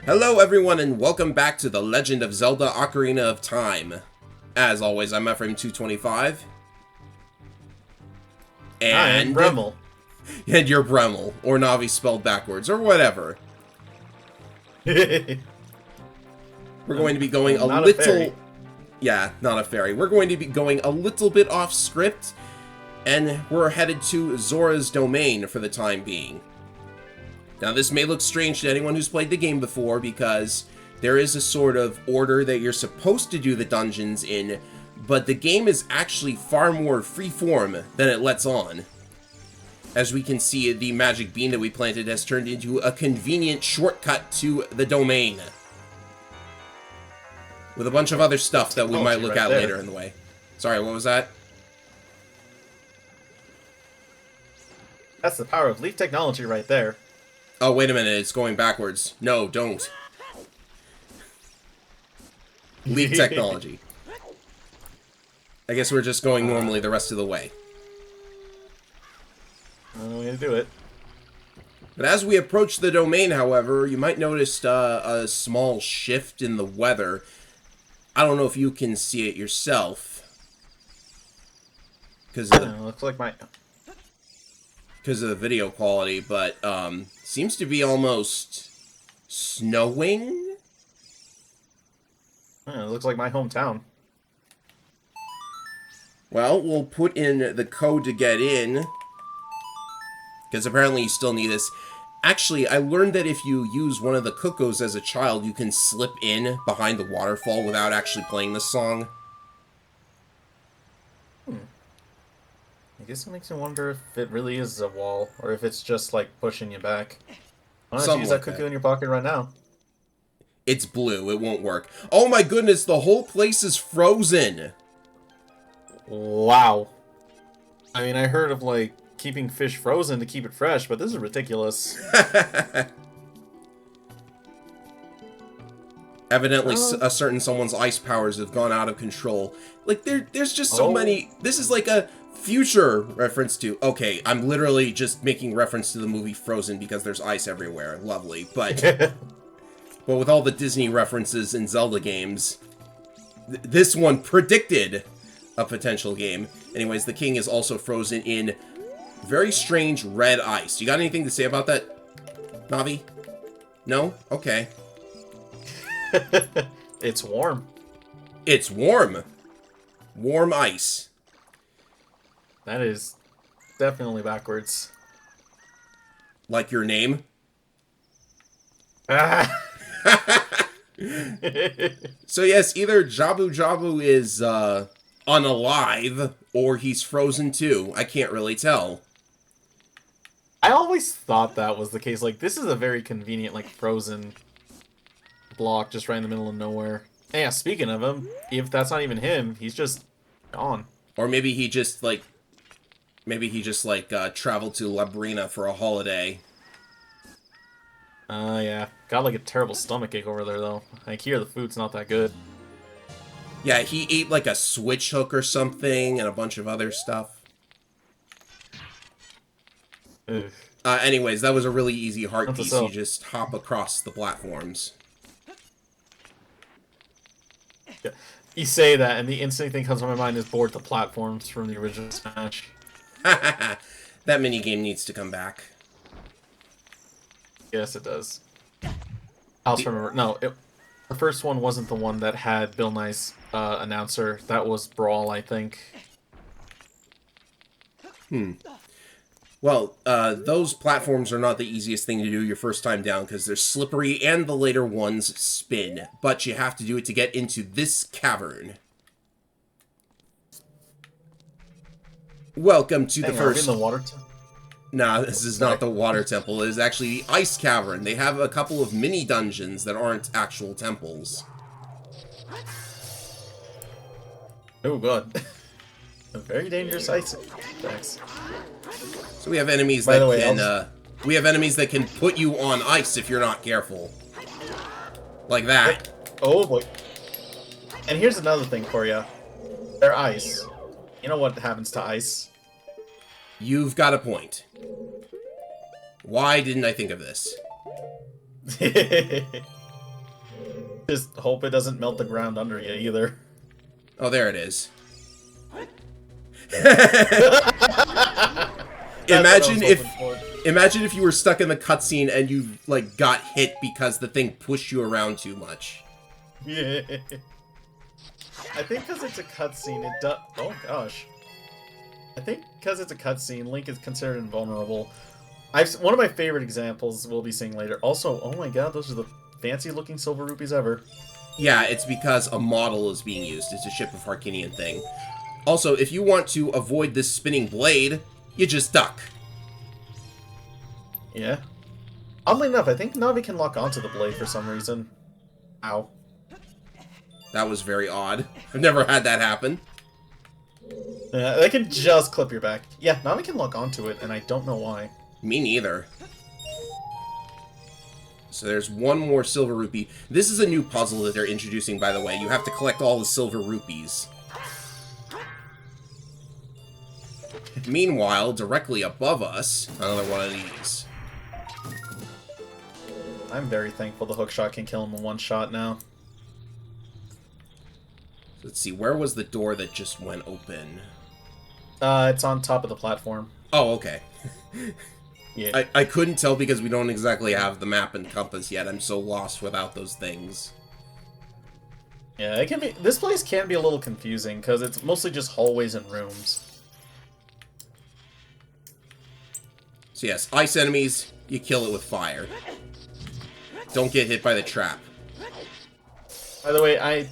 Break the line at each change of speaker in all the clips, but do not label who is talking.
Hello everyone and welcome back to The Legend of Zelda Ocarina of Time. As always, I'm Ephraim225.
And Bremel.
And you're Bremel, or Navi spelled backwards, or whatever. We're going to be going a little... Yeah, not a fairy. We're going to be going a little bit off script, and we're headed to Zora's domain for the time being. Now, this may look strange to anyone who's played the game before, because there is a sort of order that you're supposed to do the dungeons in, but the game is actually far more freeform than it lets on. As we can see, the magic bean that we planted has turned into a convenient shortcut to the domain. With a bunch of other stuff that we might look at later in the way. Sorry, what was that?
That's the power of leaf technology right there.
Oh, wait a minute, it's going backwards. No, don't. Leaf technology. I guess we're just going normally the rest of the way.
I'm going to do it.
But as we approach the domain, however, you might notice a small shift in the weather. I don't know if you can see it yourself. Because
looks like my...
Because of the video quality, but seems to be almost snowing.
It looks like my hometown.
Well, we'll put in the code to get in, because apparently you still need this. Actually, I learned that if you use one of the cuckoos as a child, you can slip in behind the waterfall without actually playing the song.
I guess it makes me wonder if it really is a wall, or if it's just, like, pushing you back. Why don't you use that cuckoo in your pocket right now?
It's blue. It won't work. Oh my goodness, the whole place is frozen!
Wow. I mean, I heard of, like, keeping fish frozen to keep it fresh, but this is ridiculous.
Evidently, a certain someone's ice powers have gone out of control. Like, there's just so many... This is like a future reference to... Okay, I'm literally just making reference to the movie Frozen because there's ice everywhere. Lovely. But but with all the Disney references in Zelda games, this one predicted a potential game. Anyways, the king is also frozen in very strange red ice. You got anything to say about that, Navi? No? Okay.
It's warm.
It's warm. Warm ice.
That is definitely backwards.
Like your name? So yes, either Jabu Jabu is unalive, or he's frozen too. I can't really tell.
I always thought that was the case. Like, this is a very convenient, like, frozen block just right in the middle of nowhere. And yeah, speaking of him, if that's not even him, he's just gone.
Or maybe he just, like... traveled to Labrina for a holiday.
Yeah. Got, like, a terrible stomachache over there, though. Like, here, the food's not that good.
Yeah, he ate, like, a switch hook or something, and a bunch of other stuff.
Ugh.
Anyways, that was a really easy heart piece. You just hop across the platforms.
Yeah. You say that, and the instant thing comes to my mind is board the platforms from the original Smash.
That minigame needs to come back.
Yes, it does. I also remember... No, the first one wasn't the one that had Bill Nye's announcer. That was Brawl, I think.
Well, those platforms are not the easiest thing to do your first time down, because they're slippery and the later ones spin. But you have to do it to get into this cavern. Welcome to the first...
Are we in the water
Nah, this is not the water temple. It is actually the ice cavern. They have a couple of mini dungeons that aren't actual temples.
Oh god. A very dangerous ice. Thanks.
So we have enemies we have enemies that can put you on ice if you're not careful. Like that.
Oh boy. And here's another thing for you. They're ice. You know what happens to ice?
You've got a point. Why didn't I think of this?
Just hope it doesn't melt the ground under you either.
Oh, there it is. Imagine if you were stuck in the cutscene and you like got hit because the thing pushed you around too much.
Yeah. I think because it's a cutscene, it does. Oh gosh. I think because it's a cutscene, Link is considered invulnerable. One of my favorite examples we'll be seeing later. Also, oh my god, those are the fancy-looking silver rupees ever.
Yeah, it's because a model is being used. It's a Ship of Harkinian thing. Also, if you want to avoid this spinning blade, you just duck.
Yeah. Oddly enough, I think Navi can lock onto the blade for some reason. Ow.
That was very odd. I've never had that happen.
Yeah, they can just clip your back. Yeah, Navi can lock onto it, and I don't know why.
Me neither. So there's one more silver rupee. This is a new puzzle that they're introducing, by the way. You have to collect all the silver rupees. Meanwhile, directly above us, another one of these.
I'm very thankful the hookshot can kill him in one shot now.
Let's see, where was the door that just went open?
It's on top of the platform.
Oh, okay.
Yeah.
I couldn't tell because we don't exactly have the map and compass yet. I'm so lost without those things.
Yeah, it can be. This place can be a little confusing because it's mostly just hallways and rooms.
So yes, ice enemies, you kill it with fire. Don't get hit by the trap.
By the way,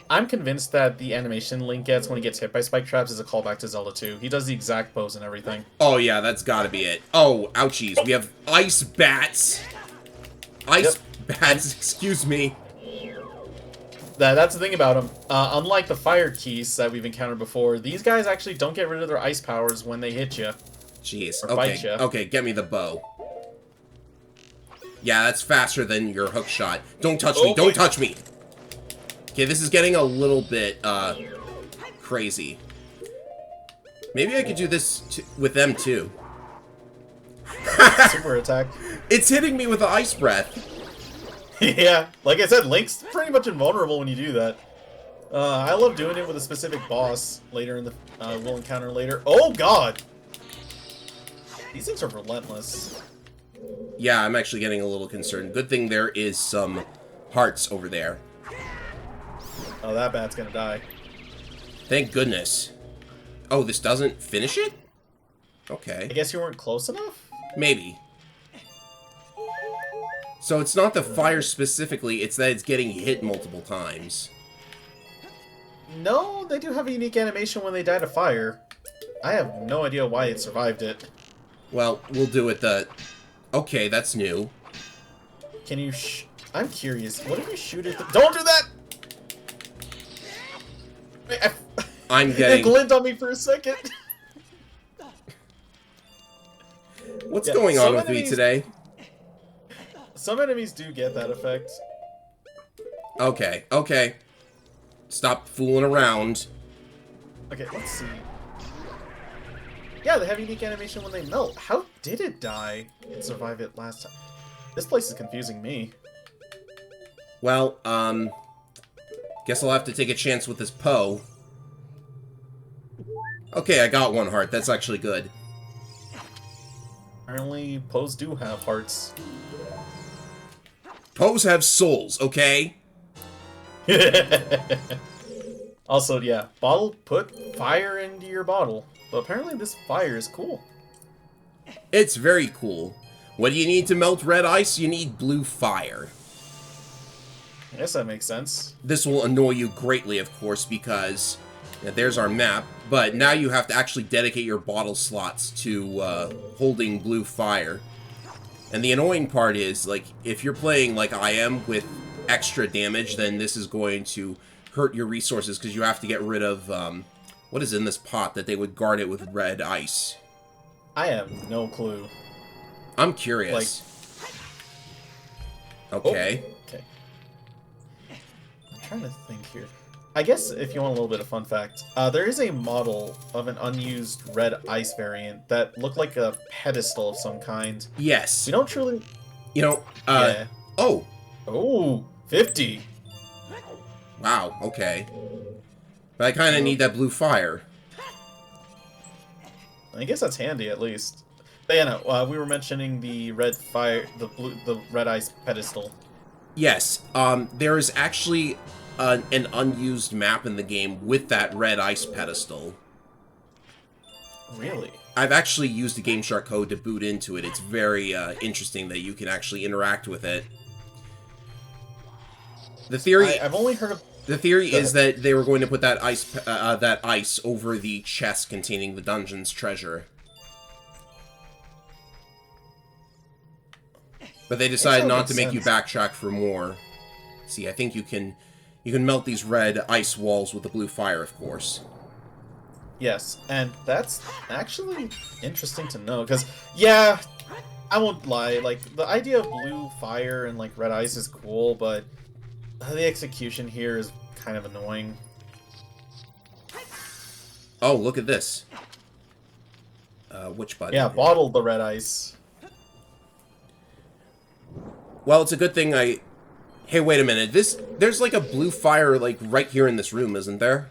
I'm convinced that the animation Link gets when he gets hit by spike traps is a callback to Zelda 2. He does the exact pose and everything.
Oh yeah, that's gotta be it. Oh, ouchies. We have ice bats. Ice bats, excuse me.
That's the thing about them. Unlike the fire keys that we've encountered before, these guys actually don't get rid of their ice powers when they hit you.
Jeez, okay. Okay, get me the bow. Yeah, that's faster than your hook shot. Don't touch me, don't touch me! Okay, this is getting a little bit, crazy. Maybe I could do this with them, too.
Super attack.
It's hitting me with the ice breath.
Yeah, like I said, Link's pretty much invulnerable when you do that. I love doing it with a specific boss later in the, we'll encounter later. Oh god! These things are relentless.
Yeah, I'm actually getting a little concerned. Good thing there is some hearts over there.
Oh, that bat's gonna die.
Thank goodness. Oh, this doesn't finish it? Okay.
I guess you weren't close enough?
Maybe. So it's not the fire specifically, it's that it's getting hit multiple times.
No, they do have a unique animation when they die to fire. I have no idea why it survived it.
Well, we'll do it the... Okay, that's new.
Can you I'm curious. What if you shoot at the... Don't do that!
I'm getting...
It glint on me for a second.
What's going on with me today?
Some enemies do get that effect.
Okay, okay. Stop fooling around.
Okay, let's see. Yeah, they have unique animation when they melt. How did it die and survive it last time? This place is confusing me.
Well, guess I'll have to take a chance with this Poe. Okay, I got one heart. That's actually good.
Apparently, Poes do have hearts.
Poes have souls, okay?
Also, yeah, put fire into your bottle. But apparently this fire is cool.
It's very cool. What do you need to melt red ice? You need blue fire.
I guess that makes sense.
This will annoy you greatly, of course, because there's our map. But now you have to actually dedicate your bottle slots to holding blue fire. And the annoying part is, like, if you're playing like I am with extra damage, then this is going to hurt your resources because you have to get rid of, what is in this pot that they would guard it with red ice?
I have no clue.
I'm curious. Like... Okay.
Oh, okay. I'm trying to think here. I guess if you want a little bit of fun fact, there is a model of an unused red ice variant that looked like a pedestal of some kind.
Yes.
We don't truly...
You know,
yeah.
Oh!
Oh! 50.
Wow, okay. But I kind of need that blue fire.
I guess that's handy at least. But yeah, no, we were mentioning the red fire, the red ice pedestal.
Yes, there is actually an unused map in the game with that red ice pedestal.
Really?
I've actually used the Game Shark code to boot into it. It's very interesting that you can actually interact with it. The theory
I've only heard of...
The theory is that they were going to put that ice over the chest containing the dungeon's treasure. But they decided not to make you backtrack for more. See, I think you can melt these red ice walls with the blue fire, of course.
Yes, and that's actually interesting to know, because, yeah, I won't lie, like, the idea of blue fire and, like, red ice is cool, but the execution here is kind of annoying.
Oh, look at this. Which button?
Yeah, bottle the red ice.
Well, it's a good thing I... Hey, wait a minute. There's like a blue fire, like, right here in this room, isn't there?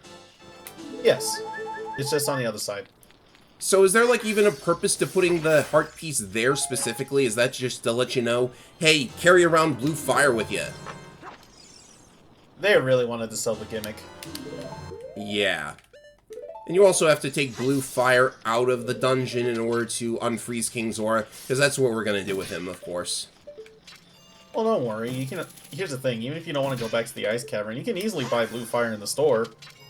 Yes. It's just on the other side.
So is there, like, even a purpose to putting the heart piece there specifically? Is that just to let you know, hey, carry around blue fire with you?
They really wanted to sell the gimmick.
Yeah. And you also have to take blue fire out of the dungeon in order to unfreeze King Zora, because that's what we're going to do with him, of course.
Well, don't worry. You can. Here's the thing. Even if you don't want to go back to the ice cavern, you can easily buy blue fire in the store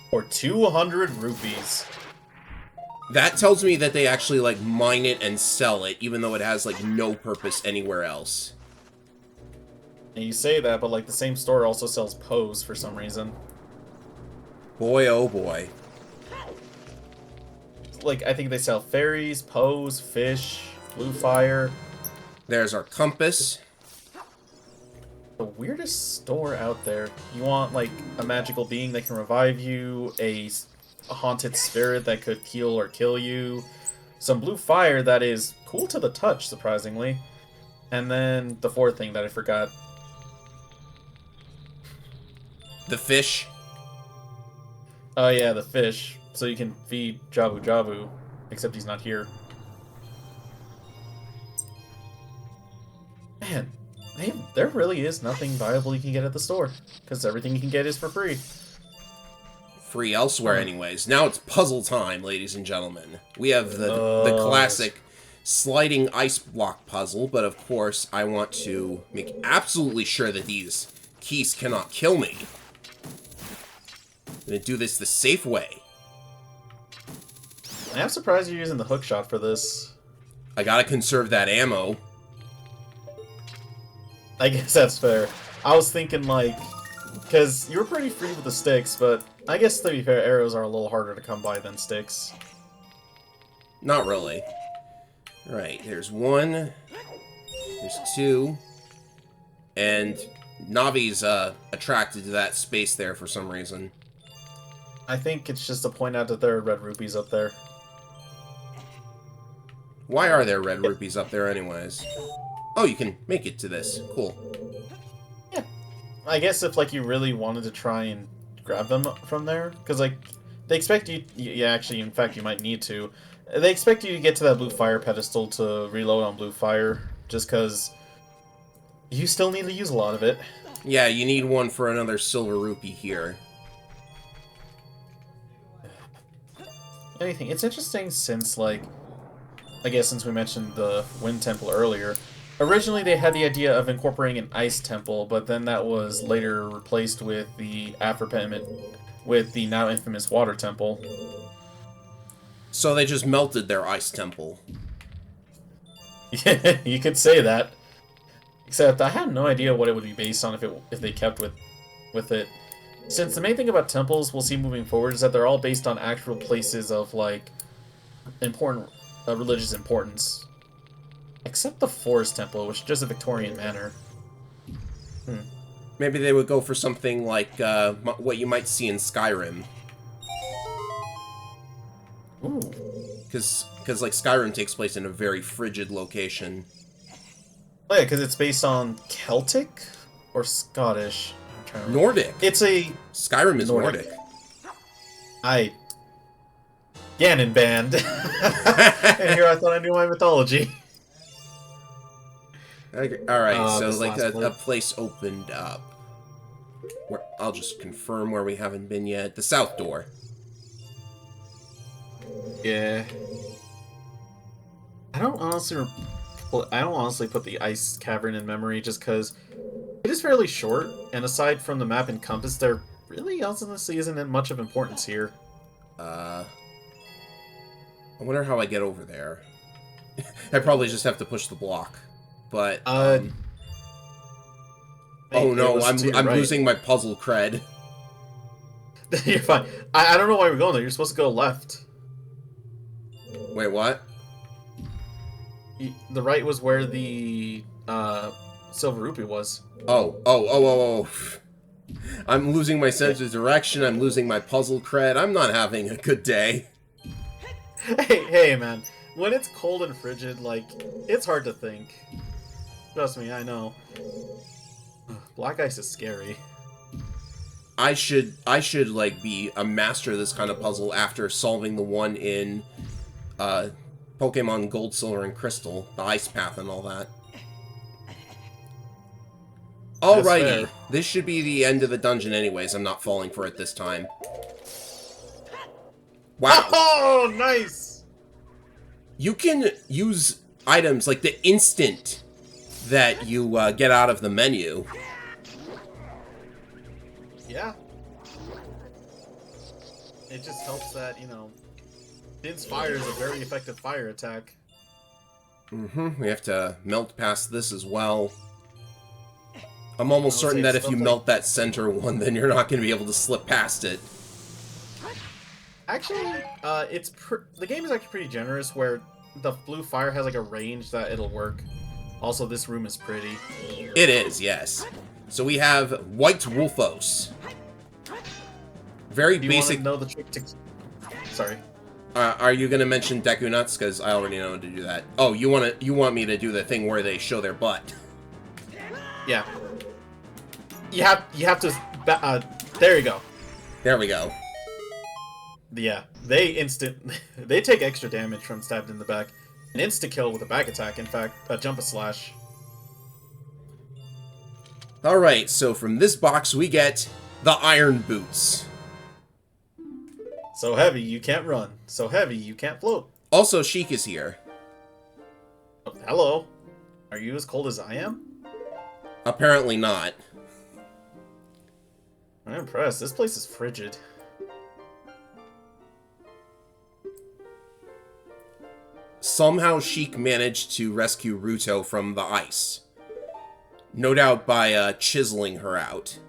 for 200 rupees.
That tells me that they actually, like, mine it and sell it, even though it has, like, no purpose anywhere else.
And you say that, but, like, the same store also sells Pose for some reason.
Boy, oh boy.
Like, I think they sell fairies, Pose, fish, blue fire.
There's our compass.
The weirdest store out there. You want, like, a magical being that can revive you, a haunted spirit that could heal or kill you, some blue fire that is cool to the touch, surprisingly, and then the fourth thing that I forgot.
The fish.
Oh yeah, the fish. So you can feed Jabu Jabu, except he's not here. Man, there really is nothing viable you can get at the store, because everything you can get is for free.
Free elsewhere, anyways. Now it's puzzle time, ladies and gentlemen. We have the classic sliding ice block puzzle, but of course, I want to make absolutely sure that these keys cannot kill me. I'm gonna do this the safe way.
I'm surprised you're using the hook shot for this.
I gotta conserve that ammo.
I guess that's fair. I was thinking, like, because you were pretty free with the sticks, but I guess, to be fair, arrows are a little harder to come by than sticks.
Not really. Right, there's one. There's two. And Navi's attracted to that space there for some reason.
I think it's just to point out that there are red rupees up there.
Why are there red rupees up there anyways? Oh, you can make it to this. Cool.
Yeah. I guess if, like, you really wanted to try and grab them from there, because, like, they expect you... Yeah, actually, in fact, you might need to. They expect you to get to that blue fire pedestal to reload on blue fire, just because you still need to use a lot of it.
Yeah, you need one for another silver rupee here.
Anything. It's interesting since, like, I guess since we mentioned the Wind Temple earlier, originally they had the idea of incorporating an Ice Temple, but then that was later replaced with the with the now infamous Water Temple.
So they just melted their Ice Temple.
Yeah, you could say that. Except I had no idea what it would be based on if they kept with it. Since the main thing about temples we'll see moving forward is that they're all based on actual places of, like, important religious importance. Except the Forest Temple, which is just a Victorian manor.
Maybe they would go for something like what you might see in Skyrim.
Ooh.
Because like, Skyrim takes place in a very frigid location.
Oh yeah, because it's based on Celtic Or Scottish. I'm trying to remember.
Nordic.
It's a...
Skyrim is Nordic.
Ganon band. And here I thought I knew my mythology.
Alright, so like a place opened up. I'll just confirm where we haven't been yet. The south door.
Yeah. I don't honestly put the ice cavern in memory just because it is fairly short, and aside from the map and compass, there really honestly isn't much of importance here.
I wonder how I get over there. I probably just have to push the block. But oh no, I'm losing my puzzle cred.
You're fine. I don't know why we're going there. You're supposed to go left.
Wait, what?
The right was where the silver rupee was.
Oh. I'm losing my sense of direction. I'm losing my puzzle cred. I'm not having a good day.
Hey, man. When it's cold and frigid, like, it's hard to think. Trust me, I know. Black ice is scary.
I should like be a master of this kind of puzzle after solving the one in Pokemon Gold, Silver, and Crystal, the ice path and all that. Alrighty, this should be the end of the dungeon anyways. I'm not falling for it this time. Wow.
Oh, nice!
You can use items like the instant that you get out of the menu.
Yeah. It just helps that, you know, Din's Fire is a very effective fire attack.
We have to melt past this as well. I'm almost certain that if you melt that center one, then you're not going to be able to slip past it.
Actually, the game is actually pretty generous, where the blue fire has like a range that it'll work. Also, this room is pretty.
It is, yes. So we have White Wolfos. Very basic.
Do you want to know the trick to... Sorry.
Are you going to mention Deku Nuts? Because I already know how to do that. Oh, you want me to do the thing where they show their butt?
Yeah. You have to... there you go.
There we go.
Yeah, they take extra damage from stabbed in the back. An insta-kill with a back attack, in fact, a jump a slash.
Alright, so from this box we get the Iron Boots.
So heavy, you can't run. So heavy, you can't float.
Also, Sheik is here.
Oh, hello. Are you as cold as I am?
Apparently not.
I'm impressed. This place is frigid.
Somehow Sheik managed to rescue Ruto from the ice. No doubt by chiseling her out.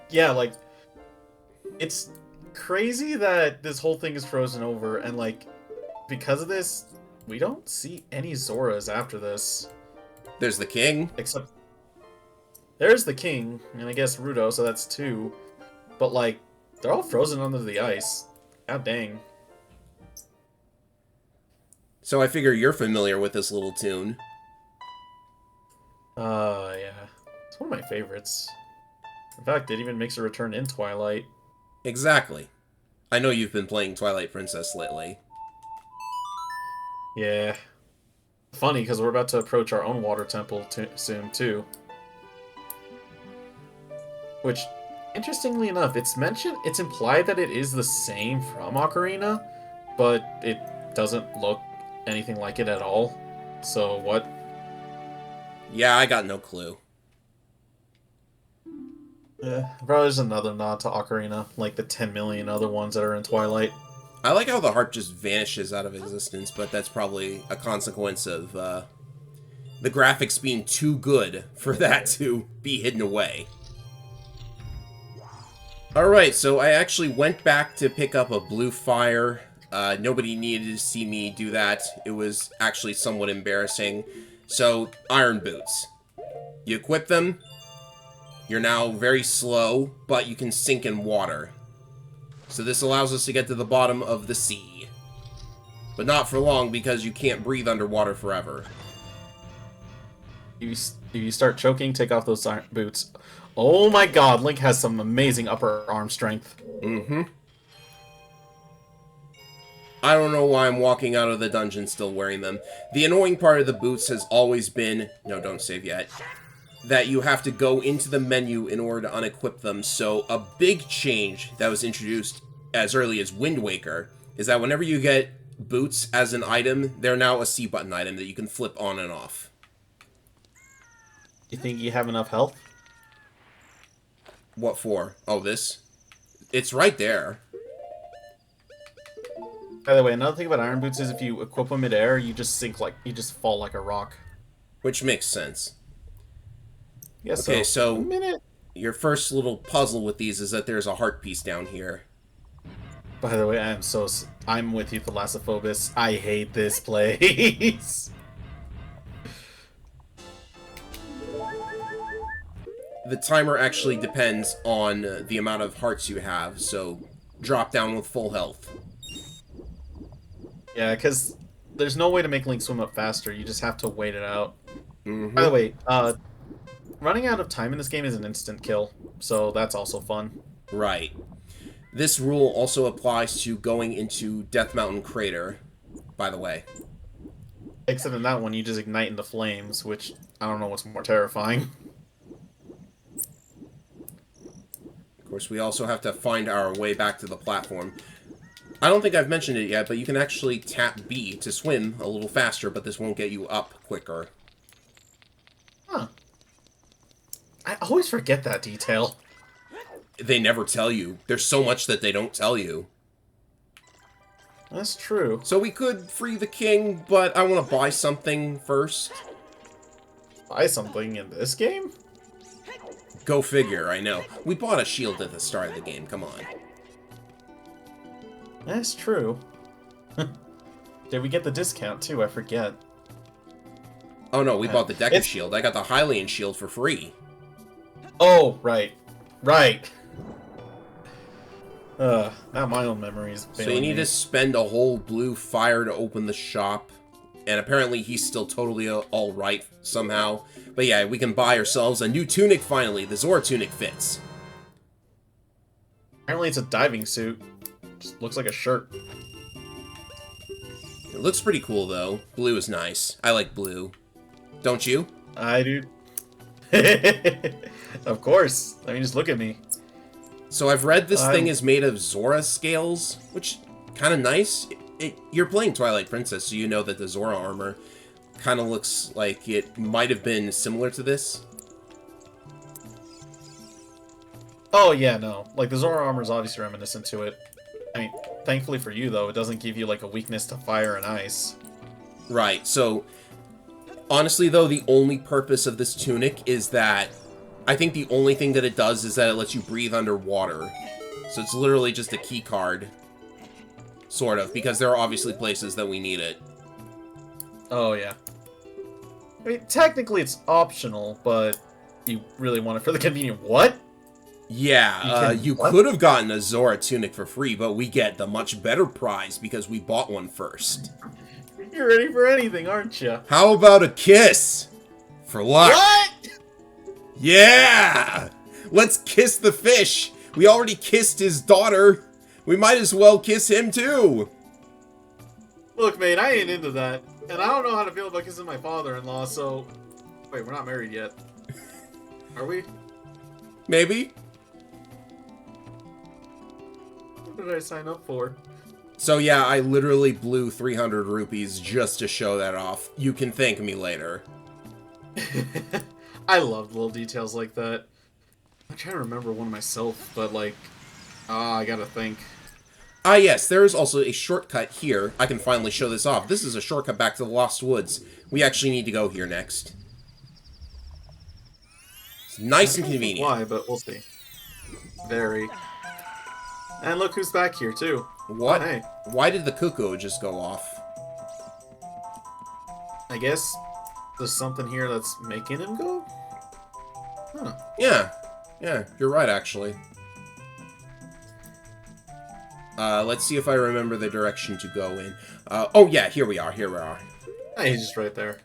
Yeah, like, it's crazy that this whole thing is frozen over, and like, because of this, we don't see any Zoras after this.
There's the king.
Except, there's the king, and I guess Ruto, so that's two. But like, they're all frozen under the ice. God dang.
So I figure you're familiar with this little tune.
Yeah. It's one of my favorites. In fact, it even makes a return in Twilight.
Exactly. I know you've been playing Twilight Princess lately.
Yeah. Funny, because we're about to approach our own water temple soon, too. Which, interestingly enough, it's implied that it is the same from Ocarina, but it doesn't look anything like it at all. So, what?
Yeah, I got no clue.
Yeah, probably just another nod to Ocarina, like the 10 million other ones that are in Twilight.
I like how the harp just vanishes out of existence, but that's probably a consequence of the graphics being too good for that to be hidden away. Alright, so I actually went back to pick up a blue fire. Nobody needed to see me do that. It was actually somewhat embarrassing. So, Iron Boots. You equip them. You're now very slow, but you can sink in water. So this allows us to get to the bottom of the sea. But not for long, because you can't breathe underwater forever.
You If you start choking, take off those boots. Oh my god, Link has some amazing upper arm strength.
Mm-hmm. I don't know why I'm walking out of the dungeon still wearing them. The annoying part of the boots has always been... No, don't save yet. That you have to go into the menu in order to unequip them. So a big change that was introduced as early as Wind Waker is that whenever you get boots as an item, they're now a C button item that you can flip on and off.
You think you have enough health?
What for? Oh, this? It's right there.
By the way, another thing about iron boots is if you equip them mid-air, you just you just fall like a rock.
Which makes sense.
Yes.
Okay, so your first little puzzle with these is that there's a heart piece down here.
By the way, I'm with you, Thalassophobus. I hate this place.
The timer actually depends on the amount of hearts you have, so drop down with full health.
Yeah, because there's no way to make Link swim up faster. You just have to wait it out.
Mm-hmm.
By the way, running out of time in this game is an instant kill, so that's also fun.
Right. This rule also applies to going into Death Mountain Crater, by the way.
Except in that one, you just ignite into flames, which I don't know what's more terrifying.
Of course, we also have to find our way back to the platform. I don't think I've mentioned it yet, but you can actually tap B to swim a little faster, but this won't get you up quicker.
Huh. I always forget that detail.
They never tell you. There's so much that they don't tell you.
That's true.
So we could free the king, but I want to buy something first.
Buy something in this game?
Go figure, I know. We bought a shield at the start of the game, come on.
That's true. Did we get the discount, too? I forget.
Oh no, we bought the Deku shield. I got the Hylian shield for free.
Oh, right. Right. Now my own memories.
So you need to spend a whole blue fire to open the shop. And apparently he's still totally alright somehow. But yeah, we can buy ourselves a new tunic finally. The Zora tunic fits.
Apparently it's a diving suit. Just looks like a shirt.
It looks pretty cool though. Blue is nice. I like blue. Don't you?
I do. Of course. I mean, just look at me.
So I've read this thing is made of Zora scales, which kind of nice. You're playing Twilight Princess, so you know that the Zora armor kind of looks like it might have been similar to this.
Oh, yeah, no. Like, the Zora armor is obviously reminiscent to it. I mean, thankfully for you, though, it doesn't give you, like, a weakness to fire and ice.
Right, so... Honestly, though, the only purpose of this tunic is that... I think the only thing that it does is that it lets you breathe underwater. So it's literally just a key card. Sort of, because there are obviously places that we need it.
Oh, yeah. I mean, technically it's optional, but you really want it for the convenient... What?
Yeah, you could have gotten a Zora tunic for free, but we get the much better prize because we bought one first.
You're ready for anything, aren't you?
How about a kiss? For luck.
What?
Yeah! Let's kiss the fish. We already kissed his daughter. We might as well kiss him too.
Look, mate, I ain't into that. And I don't know how to feel about kissing my father-in-law, so... Wait, we're not married yet. Are we?
Maybe.
What did I sign up for?
So yeah, I literally blew 300 rupees just to show that off. You can thank me later.
I love little details like that. I'm trying to remember one myself, but like... I gotta think.
Ah yes, there is also a shortcut here. I can finally show this off. This is a shortcut back to the Lost Woods. We actually need to go here next. It's nice and convenient.
Why, but we'll see. Very. And look who's back here, too.
What?
Oh, hey.
Why did the cuckoo just go off?
I guess there's something here that's making him go? Huh.
Yeah. Yeah, you're right, actually. Let's see if I remember the direction to go in. Oh yeah, here we are, here we are.
Hey, he's just right there.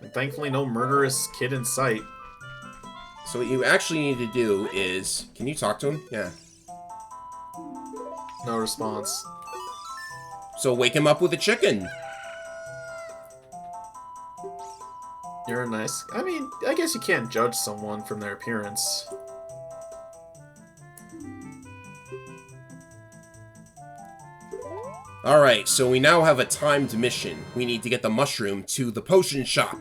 And thankfully, no murderous kid in sight.
So what you actually need to do is... Can you talk to him? Yeah.
No response.
So wake him up with a chicken.
You're nice. I mean, I guess you can't judge someone from their appearance.
Alright, so we now have a timed mission. We need to get the mushroom to the potion shop.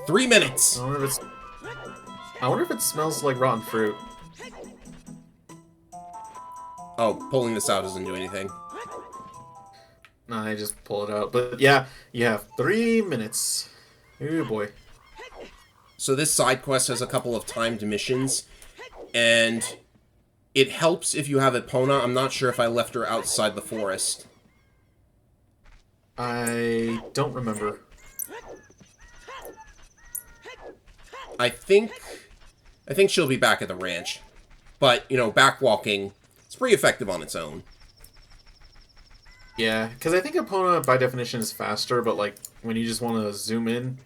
3 minutes!
I wonder if it smells like rotten fruit.
Oh, pulling this out doesn't do anything.
No, I just pull it out. But yeah, you have 3 minutes. Oh boy.
So this side quest has a couple of timed missions, and it helps if you have Epona. I'm not sure if I left her outside the forest.
I don't remember.
I think she'll be back at the ranch. But, you know, backwalking, it's pretty effective on its own.
Yeah, because I think Epona, by definition, is faster, but, like, when you just want to zoom in...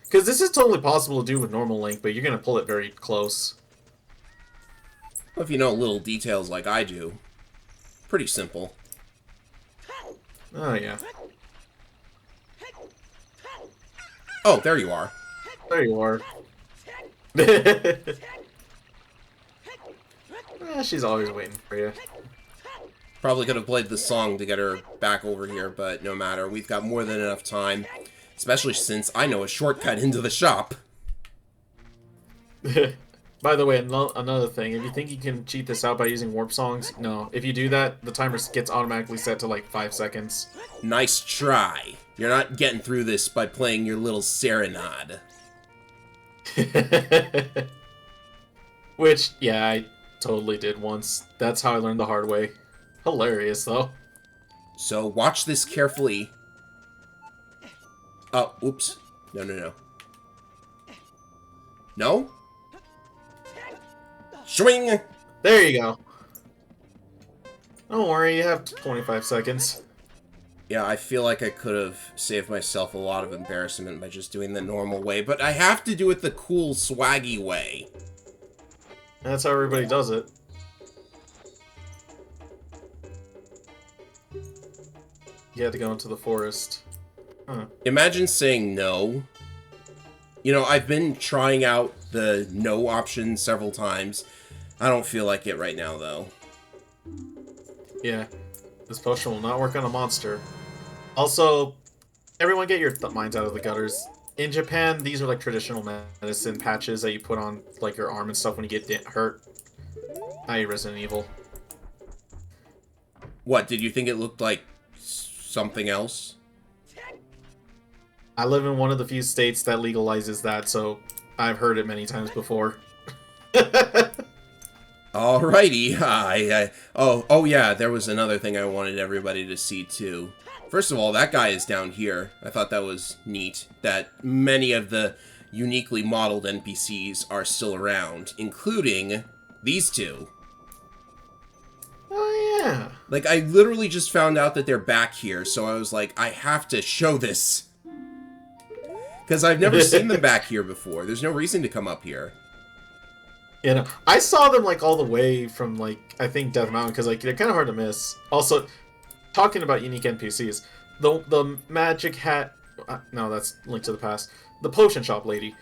Because this is totally possible to do with normal Link, but you're going to pull it very close.
Well, if you know little details like I do. Pretty simple.
Oh, yeah.
Oh, there you are.
There you are. She's always waiting for you.
Probably could have played the song to get her back over here, but no matter. We've got more than enough time. Especially since I know a shortcut into the shop.
By the way, another thing. If you think you can cheat this out by using warp songs, no. If you do that, the timer gets automatically set to like 5 seconds.
Nice try. You're not getting through this by playing your little serenade.
Which, yeah, I totally did once. That's how I learned the hard way. Hilarious, though.
So watch this carefully. Oh, oops. No, no, no. No? Swing!
There you go. Don't worry, you have 25 seconds.
Yeah, I feel like I could have saved myself a lot of embarrassment by just doing the normal way, but I have to do it the cool, swaggy way.
That's how everybody does it. You had to go into the forest. Huh.
Imagine saying no. You know, I've been trying out the no option several times. I don't feel like it right now, though.
Yeah. This potion will not work on a monster. Also, everyone get your minds out of the gutters. In Japan, these are like traditional medicine patches that you put on like your arm and stuff when you get hurt. I.e. Resident Evil.
What, did you think it looked like something else?
I live in one of the few states that legalizes that, so I've heard it many times before.
Alrighty, oh yeah, there was another thing I wanted everybody to see too. First of all, that guy is down here. I thought that was neat, that many of the uniquely modeled NPCs are still around, including these two.
Oh yeah.
Like, I literally just found out that they're back here, so I was like, I have to show this. Because I've never seen them back here before. There's no reason to come up here.
You know, I saw them like all the way from like I think Death Mountain because like they're kind of hard to miss. Also, talking about unique NPCs, the magic hat. No, that's Link to the Past. The potion shop lady.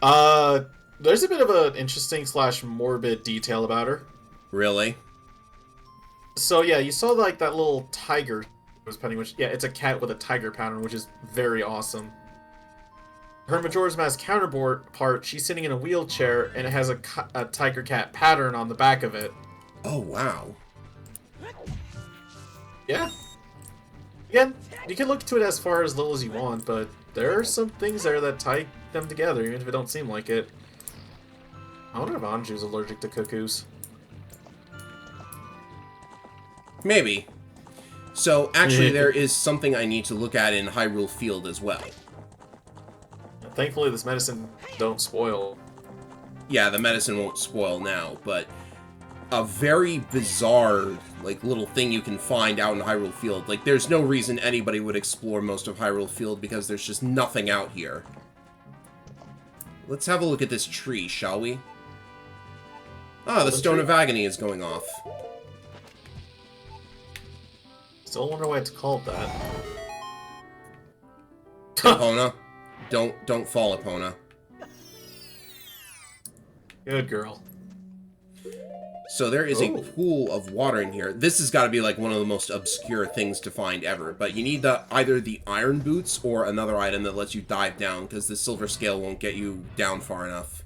There's a bit of an interesting / morbid detail about her.
Really?
So yeah, you saw like that little tiger was petting, which yeah, it's a cat with a tiger pattern, which is very awesome. Her Majora's Mask counterpart, she's sitting in a wheelchair, and it has a tiger cat pattern on the back of it.
Oh, wow.
Yeah. Again, you can look to it as far as little as you want, but there are some things there that tie them together, even if it don't seem like it. I wonder if Anju's allergic to cuckoos.
Maybe. So, actually, there is something I need to look at in Hyrule Field as well.
Thankfully, this medicine don't spoil.
Yeah, the medicine won't spoil now, but a very bizarre, like, little thing you can find out in Hyrule Field. Like, there's no reason anybody would explore most of Hyrule Field because there's just nothing out here. Let's have a look at this tree, shall we? Ah, the Stone of Agony is going off.
Still wonder why it's called that.
Epona. Don't fall, Epona.
Good girl.
So there is a pool of water in here. This has got to be like one of the most obscure things to find ever. But you need either the iron boots or another item that lets you dive down, because the silver scale won't get you down far enough.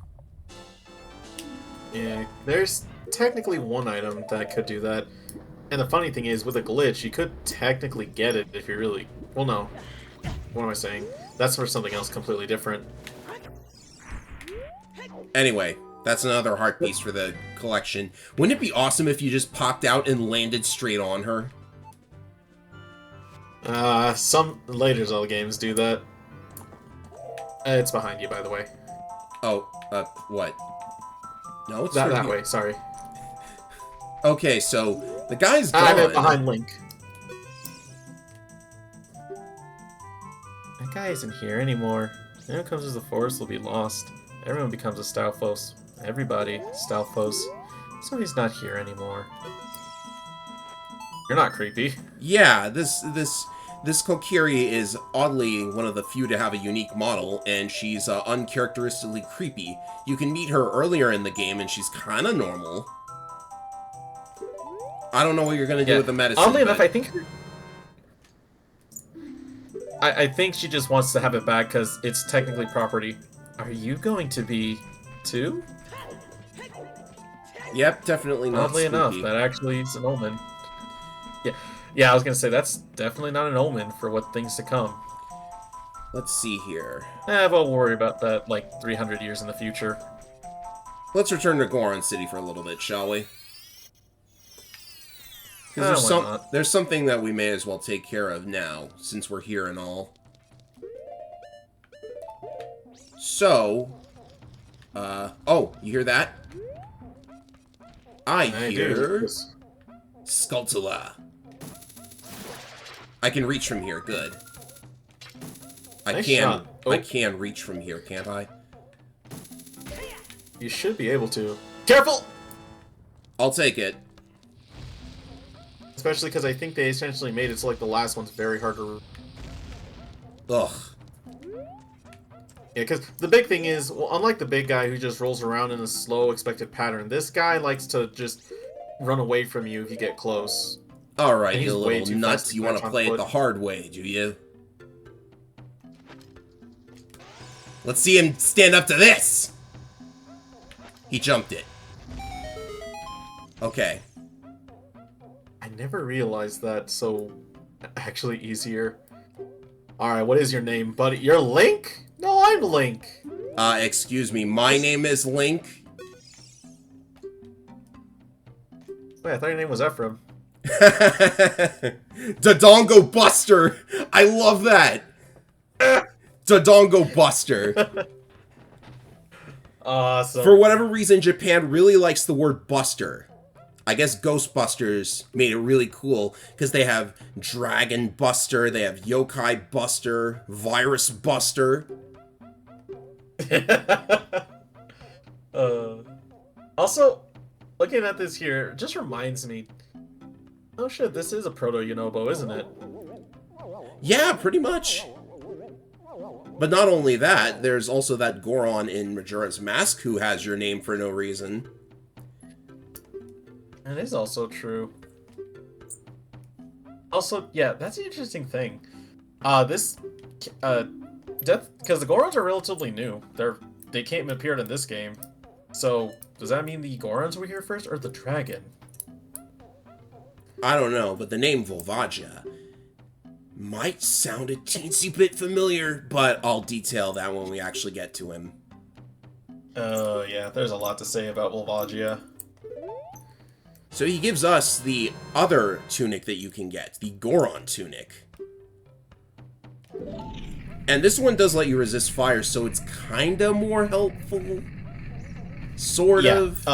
Yeah, there's technically one item that could do that. And the funny thing is, with a glitch, you could technically get it if you really... Well, no. What am I saying? That's for something else completely different.
Anyway, that's another heart piece for the collection. Wouldn't it be awesome if you just popped out and landed straight on her?
Some later Zelda games do that. It's behind you, by the way.
Oh, what? No, it's
that way, sorry.
Okay, so the guy's gone.
I meant behind Link. That guy isn't here anymore. Anyone comes to the forest will be lost. Everyone becomes a Stalfos. Everybody, Stalfos. So he's not here anymore. You're not creepy.
Yeah, this Kokiri is oddly one of the few to have a unique model, and she's uncharacteristically creepy. You can meet her earlier in the game, and she's kind of normal. I don't know what you're going to do with the medicine.
Oddly enough, I think... I think she just wants to have it back because it's technically property. Are you going to be too?
Yep, definitely not.
Oddly
spooky.
enough, that actually is an omen. Yeah, I was gonna say that's definitely not an omen for what things to come.
Let's see here.
We'll worry about that like 300 years in the future.
Let's return to Goron City for a little bit, shall we? Because there's something that we may as well take care of now, since we're here and all. So, oh, you hear that? I hear Skulltula. I can reach from here, good. I can reach from here, can't I?
You should be able to. Careful!
I'll take it.
Especially because I think they essentially made it so like the last one's very hard to...
Ugh.
Yeah, because the big thing is, well, unlike the big guy who just rolls around in a slow, expected pattern, this guy likes to just run away from you if you get close.
Alright, you little nuts. You want to play it the hard way, do you? Let's see him stand up to this! He jumped it. Okay.
I never realized that, so actually easier. Alright, what is your name, buddy? You're Link? No, I'm Link.
Excuse me, my name is Link.
Wait, I thought your name was Ephraim.
Dodongo Buster! I love that! Dodongo Buster.
Awesome.
For whatever reason, Japan really likes the word Buster. I guess Ghostbusters made it really cool, because they have Dragon Buster, they have Yokai Buster, Virus Buster.
Also, looking at this here, just reminds me... Oh shit, this is a Proto-Yunobo, isn't it?
Yeah, pretty much. But not only that, there's also that Goron in Majora's Mask who has your name for no reason.
That is also true. Also, yeah, that's an interesting thing. Because the Gorons are relatively new. They came and appeared in this game. So, does that mean the Gorons were here first, or the dragon?
I don't know, but the name Volvagia might sound a teensy bit familiar, but I'll detail that when we actually get to him.
Oh, yeah, there's a lot to say about Volvagia.
So he gives us the other tunic that you can get, the Goron tunic. And this one does let you resist fire, so it's kinda more helpful. Sort of.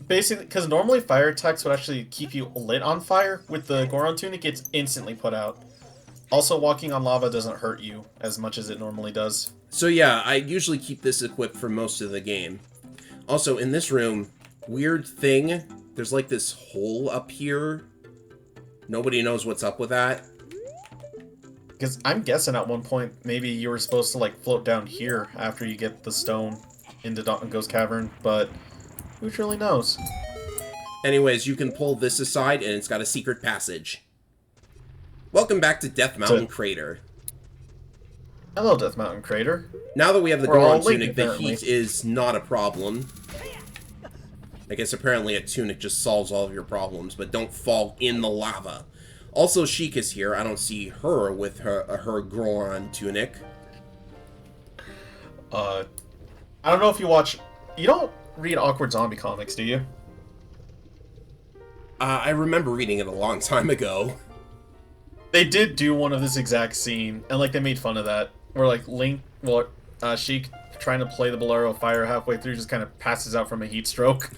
Basically, because normally fire attacks would actually keep you lit on fire. With the Goron tunic, it's instantly put out. Also, walking on lava doesn't hurt you as much as it normally does.
So yeah, I usually keep this equipped for most of the game. Also, in this room, weird thing, there's like this hole up here. Nobody knows what's up with that.
Because I'm guessing at one point, maybe you were supposed to like float down here after you get the stone into Ghost Cavern, but who truly knows?
Anyways, you can pull this aside and it's got a secret passage. Welcome back to Death Mountain Crater.
Hello, Death Mountain Crater.
Now that we have the Goron tunic, the heat is not a problem. I guess apparently a tunic just solves all of your problems, but don't fall in the lava. Also, Sheik is here. I don't see her with her Goron tunic.
I don't know if you watch... You don't read Awkward Zombie comics, do you?
I remember reading it a long time ago.
They did do one of this exact scene, and like they made fun of that. Where like Link, well, Sheik trying to play the Bolero Fire halfway through just kind of passes out from a heat stroke.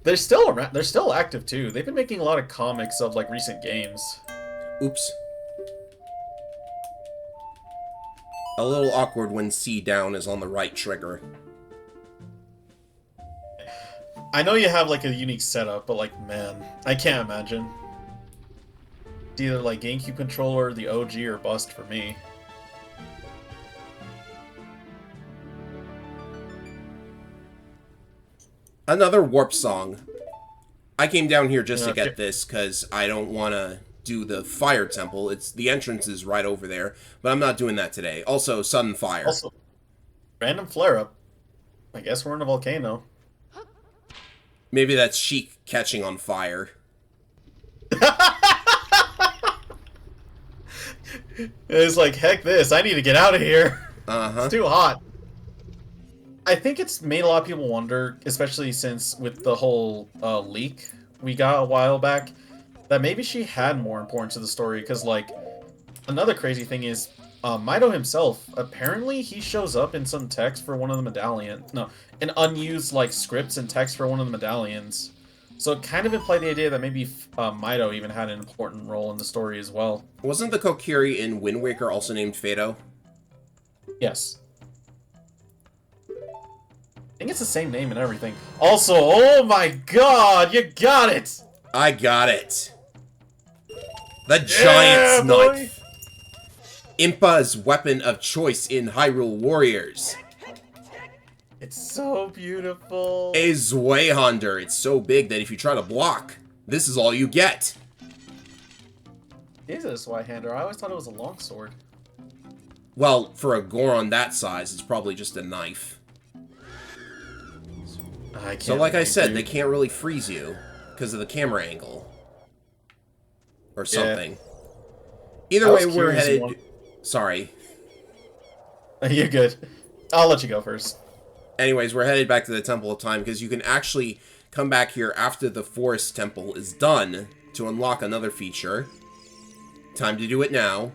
They're still around. They're still active too. They've been making a lot of comics of like recent games.
Oops. A little awkward when C down is on the right trigger.
I know you have like a unique setup, but like, man, I can't imagine. It's either like GameCube controller, the OG, or bust for me.
Another warp song. I came down here just to get this because I don't want to do the fire temple. It's the entrance is right over there, but I'm not doing that today. Also, sudden fire.
Also, random flare up. I guess we're in a volcano.
Maybe that's Sheik catching on fire.
It's like, heck this, I need to get out of here.
Uh-huh.
It's too hot. I think it's made a lot of people wonder, especially since with the whole leak we got a while back, that maybe she had more importance to the story, because, like, another crazy thing is, Mido himself, apparently he shows up in some text for one of the medallions. No, in unused, like, scripts and text for one of the medallions. So it kind of implied the idea that maybe Mido even had an important role in the story as well.
Wasn't the Kokiri in Wind Waker also named Fado?
Yes. I think it's the same name and everything. Also, oh my god, you got it!
I got it. The Giant's Knife. Impa's weapon of choice in Hyrule Warriors.
It's so beautiful.
A Zweihander. It's so big that if you try to block, this is all you get.
Is it a Zweihander? I always thought it was a longsword.
Well, for a Goron that size, it's probably just a knife. So like I said, they can't really freeze you because of the camera angle. Or something. Yeah. Either way, we're headed... Sorry.
You're good. I'll let you go first.
Anyways, we're headed back to the Temple of Time because you can actually come back here after the Forest Temple is done to unlock another feature. Time to do it now.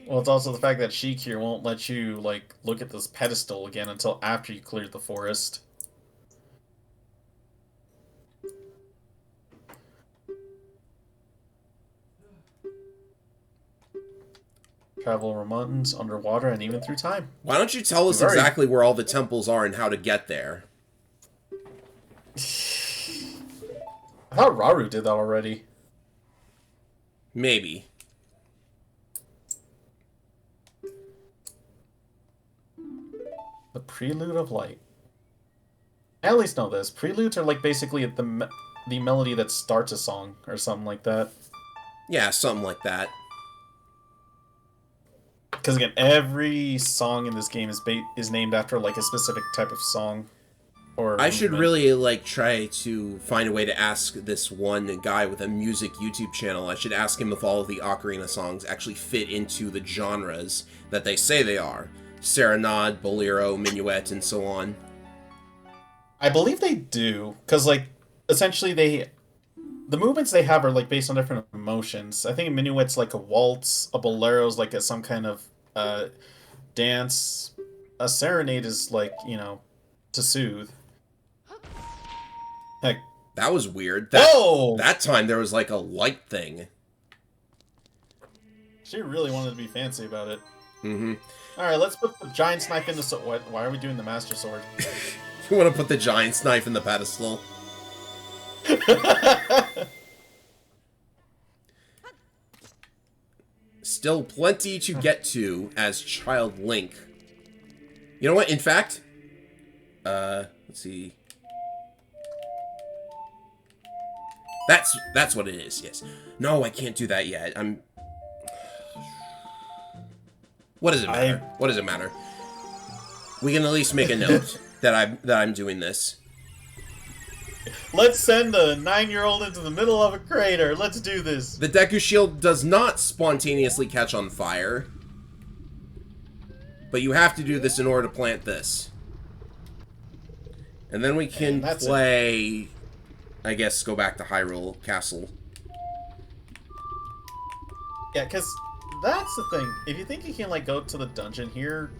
Well, it's also the fact that Sheik here won't let you, like, look at this pedestal again until after you cleared the forest. Travel over mountains, underwater, and even through time.
Why don't you tell us exactly where all the temples are and how to get there?
I thought Rauru did that already.
Maybe.
The Prelude of Light. I at least know this. Preludes are like basically the melody that starts a song or something like that.
Yeah, something like that.
Because again, every song in this game is named after like a specific type of song. Or
I should really like try to find a way to ask this one guy with a music YouTube channel. I should ask him if all of the Ocarina songs actually fit into the genres that they say they are. Serenade, Bolero, Minuet, and so on.
I believe they do, because like essentially the movements they have are like based on different emotions. I think a Minuet's like a waltz, a Bolero's like some kind of dance, a Serenade is like, you know, to soothe. Heck.
That was weird.
Whoa!
That time there was like a light thing.
She really wanted to be fancy about it.
Mm-hmm.
Alright, let's put the giant's knife in the sword. Why are we doing the master sword?
You want to put the giant's knife in the pedestal? Still plenty to get to as Child Link. You know what? In fact, let's see. That's what it is. Yes. No, I can't do that yet. What does it matter? What does it matter? We can at least make a note that I'm doing this.
Let's send a 9-year-old into the middle of a crater. Let's do this.
The Deku Shield does not spontaneously catch on fire. But you have to do this in order to plant this. And then we can play... I guess go back to Hyrule Castle.
Yeah, because that's the thing. If you think you can, like, go to the dungeon here...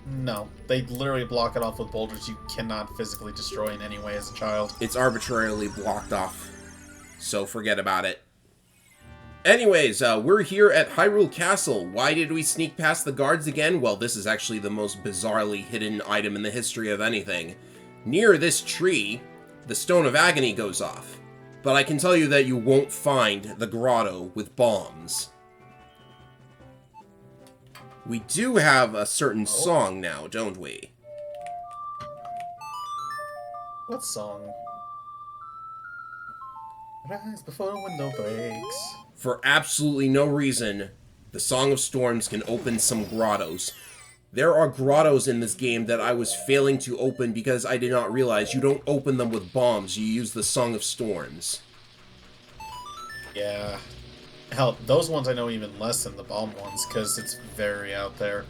No. They literally block it off with boulders you cannot physically destroy in any way as a child.
It's arbitrarily blocked off. So forget about it. Anyways, we're here at Hyrule Castle. Why did we sneak past the guards again? Well, this is actually the most bizarrely hidden item in the history of anything. Near this tree, the Stone of Agony goes off. But I can tell you that you won't find the grotto with bombs. We do have a certain song now, don't we?
What song? Rise before the window breaks.
For absolutely no reason, the Song of Storms can open some grottos. There are grottos in this game that I was failing to open because I did not realize you don't open them with bombs, you use the Song of Storms.
Yeah. Hell, those ones I know even less than the bomb ones, because it's very out there.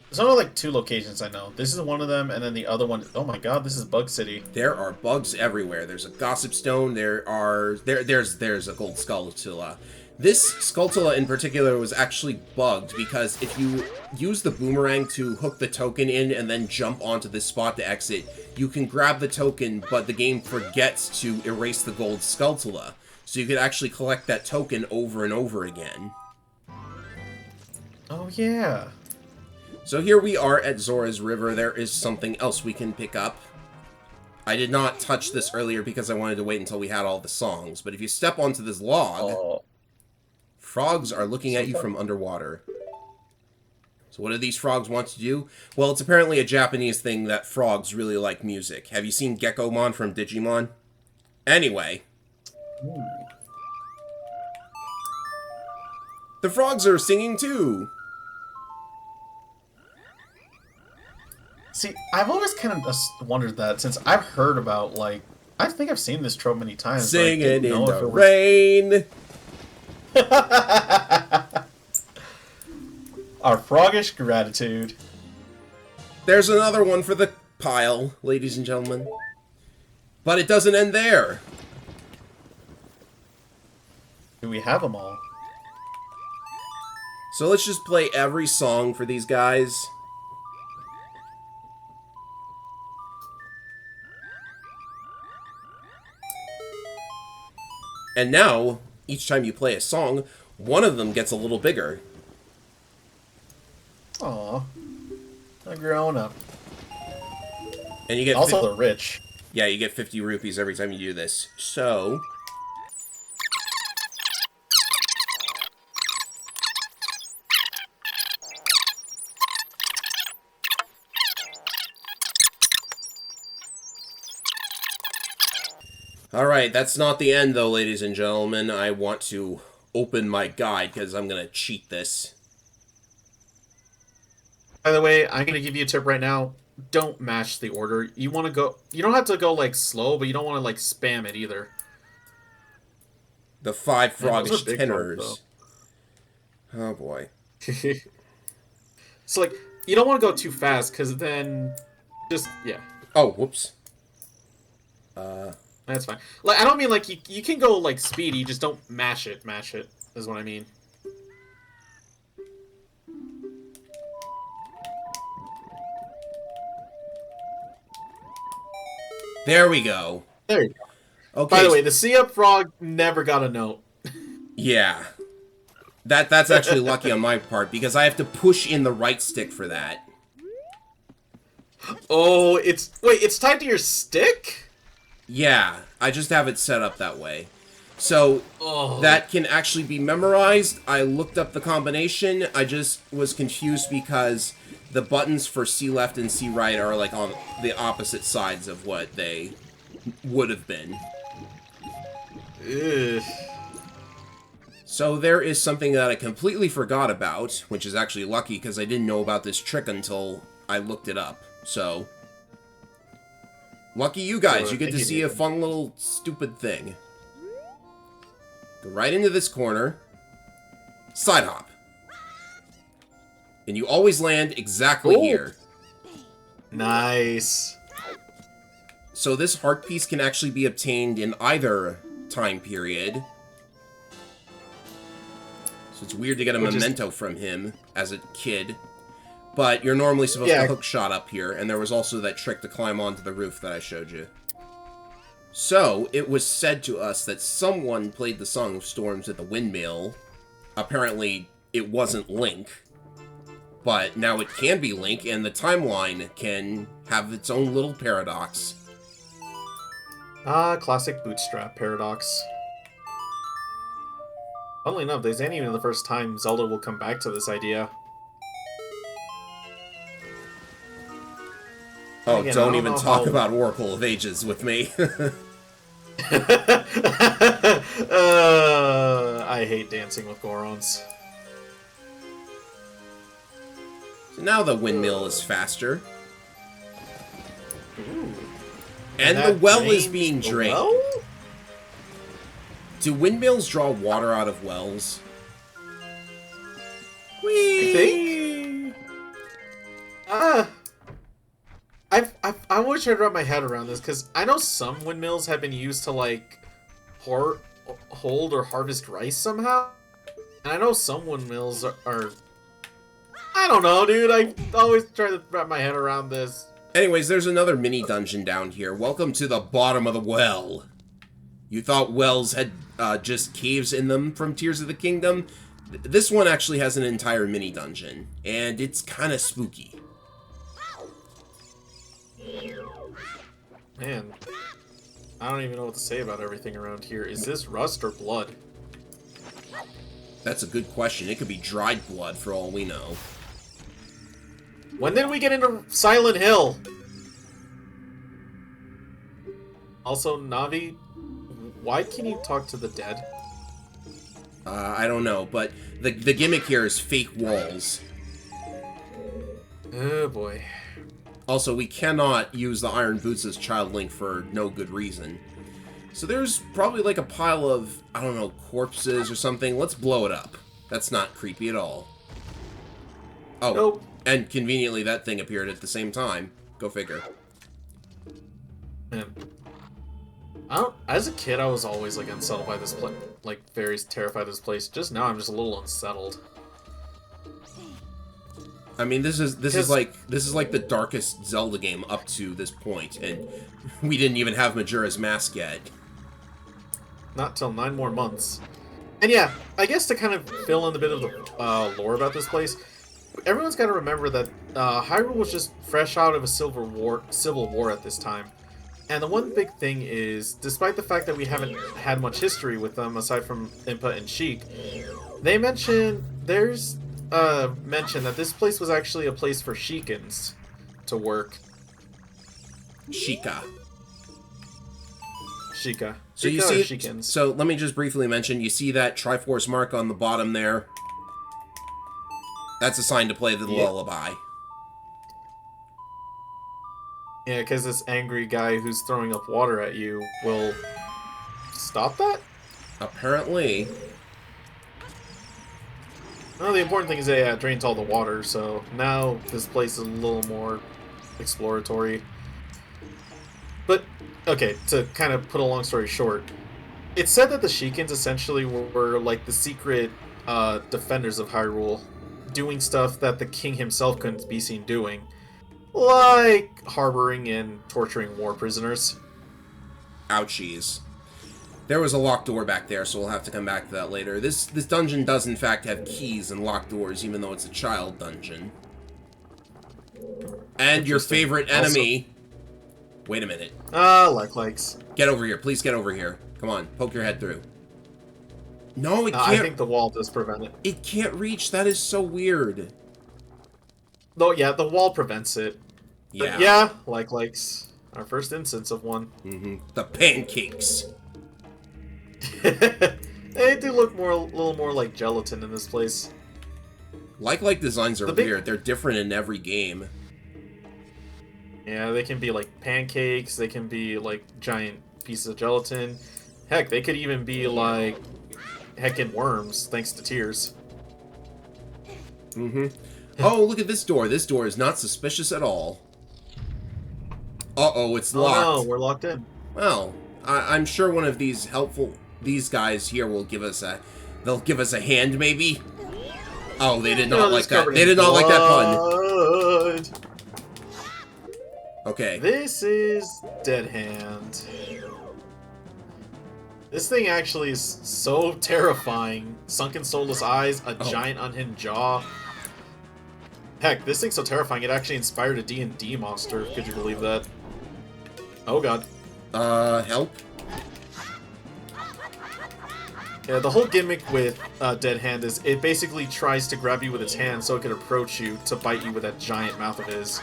There's only like 2 locations I know. This is one of them, and then the other one... Oh my god, this is Bug City.
There are bugs everywhere. There's a Gossip Stone, there's a Gold Skulltula. This Skulltula in particular was actually bugged, because if you use the boomerang to hook the token in and then jump onto this spot to exit, you can grab the token, but the game forgets to erase the Gold Skulltula. So you could actually collect that token over and over again.
Oh, yeah.
So here we are at Zora's River. There is something else we can pick up. I did not touch this earlier because I wanted to wait until we had all the songs. But if you step onto this log, frogs are looking at you from underwater. So what do these frogs want to do? Well, it's apparently a Japanese thing that frogs really like music. Have you seen Gekomon from Digimon? Anyway... The frogs are singing too!
See, I've always kind of wondered that, since I've heard about, like... I think I've seen this trope many times.
Singing in the rain!
Our froggish gratitude.
There's another one for the pile, ladies and gentlemen. But it doesn't end there!
Do we have them all?
So let's just play every song for these guys. And now, each time you play a song, one of them gets a little bigger.
Aw. I'm growing up.
And you get...
Also, they're rich.
Yeah, you get 50 rupees every time you do this. So... Alright, that's not the end though, ladies and gentlemen. I want to open my guide, because I'm going to cheat this.
By the way, I'm going to give you a tip right now. Don't mash the order. You want to go... You don't have to go, like, slow, but you don't want to, like, spam it either.
The 5 froggish tenors.
Frogs,
oh, boy.
So, like, you don't want to go too fast, because then... Just, yeah.
Oh, whoops.
That's fine. Like, I don't mean, like, you can go, like, speedy, just don't mash it, is what I mean.
There we go.
There you go.
Okay.
By the way, the C-Up Frog never got a note.
Yeah. That's actually lucky on my part, because I have to push in the right stick for that.
Oh, it's tied to your stick?
Yeah, I just have it set up that way. So, that can actually be memorized. I looked up the combination. I just was confused because the buttons for C left and C right are like on the opposite sides of what they would have been.
Ugh.
So there is something that I completely forgot about, which is actually lucky because I didn't know about this trick until I looked it up. So, lucky you guys, you get to see a fun little stupid thing. Go right into this corner, side hop. And you always land exactly here.
Nice.
So this heart piece can actually be obtained in either time period. So it's weird to get a memento from him as a kid. But you're normally supposed to hook shot up here, and there was also that trick to climb onto the roof that I showed you. So, it was said to us that someone played the Song of Storms at the windmill. Apparently, it wasn't Link. But now it can be Link, and the timeline can have its own little paradox.
Ah, classic bootstrap paradox. Funnily enough, this ain't even the first time Zelda will come back to this idea.
Oh, again, don't even talk about Oracle of Ages with me.
I hate dancing with Gorons.
So now the windmill is faster.
Ooh.
And the well is being drained.
Well?
Do windmills draw water out of wells?
I think? I always try to wrap my head around this, because I know some windmills have been used to, like, hold or harvest rice somehow. And I know some windmills are... I don't know, dude. I always try to wrap my head around this.
Anyways, there's another mini dungeon down here. Welcome to the bottom of the well. You thought wells had just caves in them from Tears of the Kingdom? This one actually has an entire mini dungeon, and it's kind of spooky.
Man, I don't even know what to say about everything around here. Is this rust or blood?
That's a good question. It could be dried blood for all we know.
When did we get into Silent Hill? Also, Navi, why can you talk to the dead?
I don't know, but the gimmick here is fake walls.
Oh boy.
Also, we cannot use the Iron Boots as Child Link for no good reason. So there's probably like a pile of, I don't know, corpses or something. Let's blow it up. That's not creepy at all. Oh, nope. And conveniently that thing appeared at the same time. Go figure.
Man. As a kid, I was always like unsettled by this place, like very terrified of this place. Just now, I'm just a little unsettled.
I mean, this is like the darkest Zelda game up to this point, and we didn't even have Majora's Mask yet.
Not till 9 more months. And yeah, I guess to kind of fill in a bit of the lore about this place, everyone's got to remember that Hyrule was just fresh out of a civil war at this time. And the one big thing is, despite the fact that we haven't had much history with them aside from Impa and Sheik, they mention that this place was actually a place for Sheikins to work.
Sheikah.
So
you see, Sheikins. So let me just briefly mention, you see that Triforce mark on the bottom there? That's a sign to play the lullaby.
Yeah, because this angry guy who's throwing up water at you will stop that?
Apparently.
Well, the important thing is that it drains all the water, so now this place is a little more exploratory. But, okay, to kind of put a long story short, it's said that the Sheikins essentially were like the secret defenders of Hyrule, doing stuff that the king himself couldn't be seen doing. Like harboring and torturing war prisoners.
Ouchies. There was a locked door back there, so we'll have to come back to that later. This dungeon does, in fact, have keys and locked doors, even though it's a child dungeon. And your favorite enemy... Wait a minute.
Likes.
Get over here. Please get over here. Come on, poke your head through. No, it can't...
I think the wall does prevent it.
It can't reach. That is so weird.
No, yeah, the wall prevents it.
Yeah.
But yeah, likes. Our first instance of one.
Mm-hmm. The pancakes.
They do look a little more like gelatin in this place.
Like designs are weird. They're different in every game.
Yeah, they can be like pancakes. They can be like giant pieces of gelatin. Heck, they could even be like heckin' worms, thanks to tears.
Mm-hmm. Oh, look at this door. This door is not suspicious at all. Uh-oh, it's locked.
Oh, no, we're locked in.
Well, I'm sure one of these guys here will give us they'll give us a hand, maybe? Oh, they did not like that. They did not like that pun. Okay.
This is Dead Hand. This thing actually is so terrifying. Sunken soulless eyes, a giant unhinged jaw. Heck, this thing's so terrifying it actually inspired a D&D monster. Could you believe that? Oh god.
Help?
Yeah, the whole gimmick with Dead Hand is it basically tries to grab you with its hand so it can approach you to bite you with that giant mouth of his.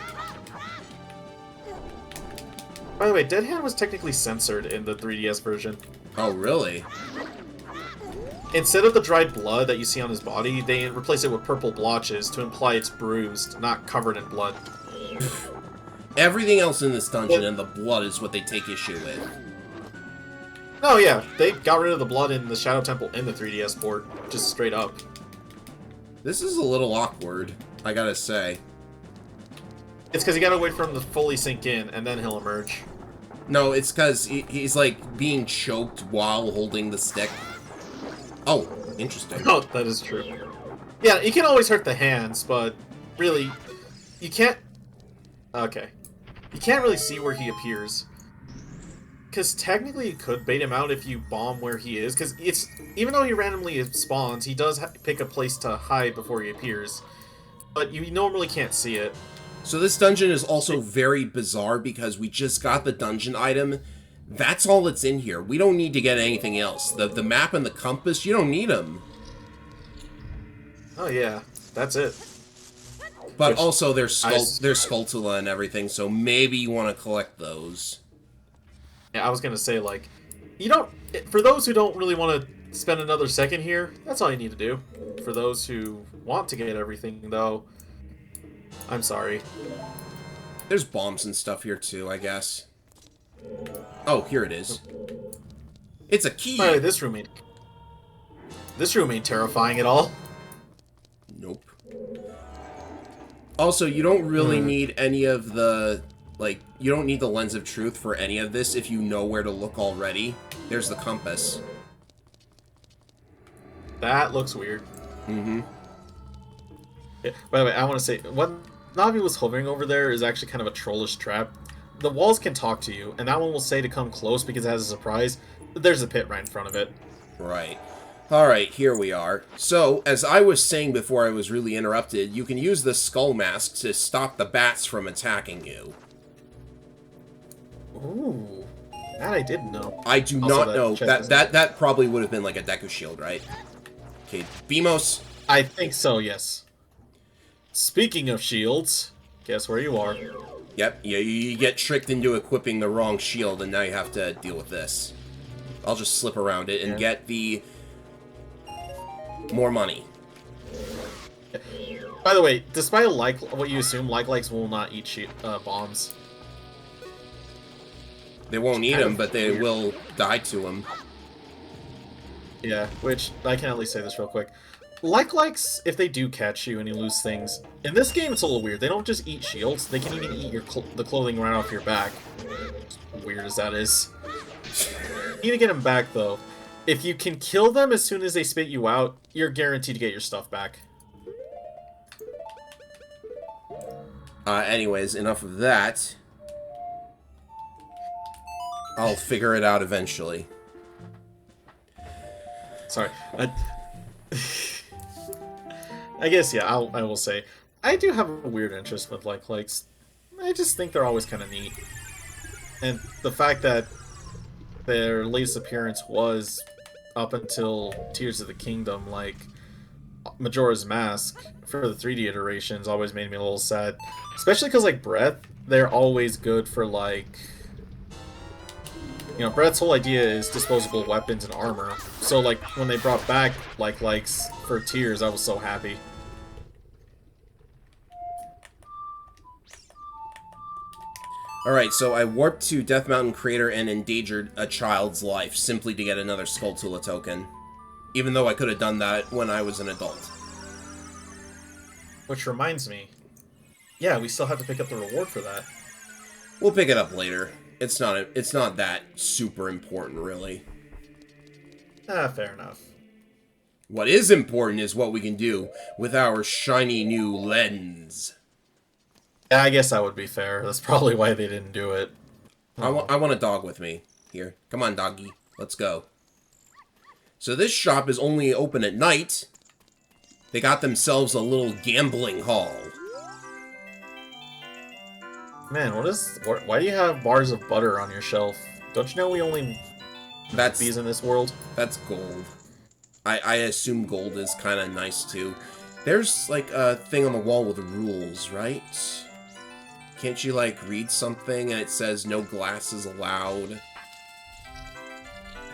By the way, Dead Hand was technically censored in the 3DS version.
Oh, really?
Instead of the dried blood that you see on his body, they replace it with purple blotches to imply it's bruised, not covered in blood.
Everything else in this dungeon and the blood is what they take issue with.
Oh yeah, they got rid of the blood in the Shadow Temple in the 3DS port, just straight up.
This is a little awkward, I gotta say.
It's because you gotta wait for him to fully sink in, and then he'll emerge.
No, it's because he's, like, being choked while holding the stick. Oh, interesting.
Oh, that is true. Yeah, you can always hurt the hands, but really, you can't... Okay. You can't really see where he appears. Because technically you could bait him out if you bomb where he is, because it's... Even though he randomly spawns, he does pick a place to hide before he appears. But you normally can't see it.
So this dungeon is also very bizarre because we just got the dungeon item. That's all that's in here. We don't need to get anything else. The map and the compass, you don't need them.
Oh yeah, that's it.
But also there's Skulltula and everything, so maybe you want to collect those.
Yeah, I was gonna say, like, you don't... For those who don't really want to spend another second here, that's all you need to do. For those who want to get everything, though, I'm sorry.
There's bombs and stuff here too, I guess. Oh, here it is. It's a key!
By the way, this room ain't terrifying at all.
Nope. Also, you don't really need any of the... Like, you don't need the Lens of Truth for any of this if you know where to look already. There's the compass.
That looks weird.
Mm-hmm.
Yeah, by the way, I want to say, what Navi was hovering over there is actually kind of a trollish trap. The walls can talk to you, and that one will say to come close because it has a surprise, but there's a pit right in front of it.
Right. Alright, here we are. So, as I was saying before I was really interrupted, you can use the skull mask to stop the bats from attacking you.
Ooh, that I didn't know.
I do not know. That probably would have been like a Deku Shield, right? Okay, Beamos.
I think so, yes. Speaking of shields, guess where you are.
Yep, you get tricked into equipping the wrong shield, and now you have to deal with this. I'll just slip around it and get the... more money.
By the way, despite what you assume, likes will not eat bombs.
They won't eat them, but they will die to them.
Yeah, which, I can at least say this real quick. Likes, if they do catch you and you lose things, in this game it's a little weird. They don't just eat shields, they can even eat the clothing right off your back. As weird as that is. You need to get them back, though. If you can kill them as soon as they spit you out, you're guaranteed to get your stuff back.
Anyways, enough of that. I'll figure it out eventually.
Sorry. I guess, yeah, I will say. I do have a weird interest with like-likes. I just think they're always kind of neat. And the fact that their latest appearance was up until Tears of the Kingdom, like Majora's Mask for the 3D iterations always made me a little sad. Especially because, like, Breath, they're always good for, like... You know, Breath's whole idea is disposable weapons and armor. So, like, when they brought back likes for Tears, I was so happy.
Alright, so I warped to Death Mountain Crater and endangered a child's life simply to get another Skulltula token. Even though I could have done that when I was an adult.
Which reminds me, yeah, we still have to pick up the reward for that.
We'll pick it up later. It's not that super important, really.
Fair enough.
What is important is what we can do with our shiny new lens.
Yeah, I guess that would be fair. That's probably why they didn't do it.
I want a dog with me. Here, come on, doggy. Let's go. So this shop is only open at night. They got themselves a little gambling hall.
Man, why do you have bars of butter on your shelf? Don't you know we only
That's
these in this world?
That's gold. I assume gold is kind of nice too. There's like a thing on the wall with rules, right? Can't you like read something and it says no glasses allowed?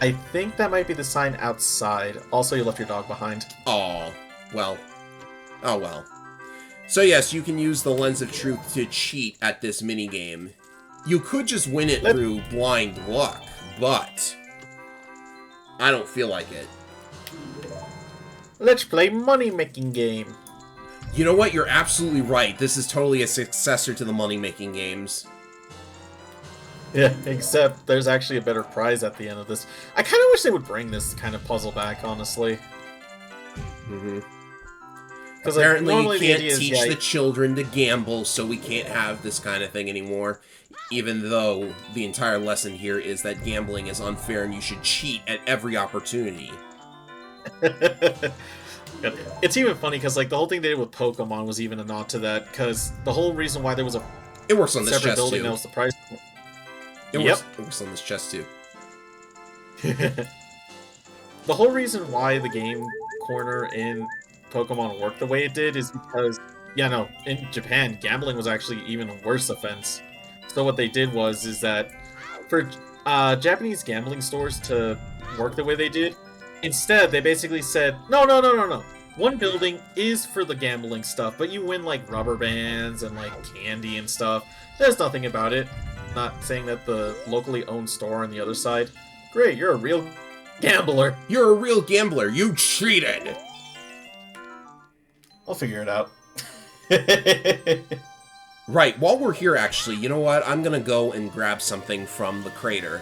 I think that might be the sign outside. Also, you left your dog behind.
Oh well. So yes, you can use the Lens of Truth to cheat at this minigame. You could just win it through blind luck, but I don't feel like it.
Let's play money-making game.
You know what? You're absolutely right. This is totally a successor to the money-making games.
Yeah, except there's actually a better prize at the end of this. I kind of wish they would bring this kind of puzzle back, honestly.
Mm-hmm. Apparently
like,
you can't teach the children to gamble, so we can't have this kind of thing anymore. Even though the entire lesson here is that gambling is unfair and you should cheat at every opportunity.
It's even funny because like the whole thing they did with Pokemon was even a nod to that, because the whole reason why there was a
it works on this
separate
chest
building
too.
That was the price.
It works on this chest too.
The whole reason why the game corner in Pokemon worked the way it did is because, in Japan, gambling was actually even a worse offense. So what they did is that for Japanese gambling stores to work the way they did, instead they basically said, no. One building is for the gambling stuff, but you win like rubber bands and like candy and stuff. There's nothing about it. Not saying that the locally owned store on the other side, great, you're a real gambler.
You're a real gambler. You cheated.
I'll figure it out.
Right, while we're here, actually, you know what? I'm gonna go and grab something from the crater.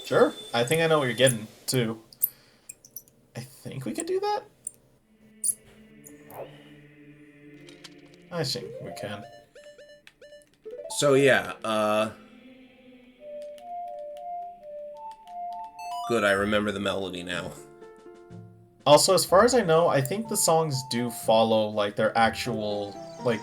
Sure. I think I know what you're getting, too. I think we can do that? I think we can.
So, yeah, good, I remember the melody now.
Also, as far as I know, I think the songs do follow, like, their actual, like,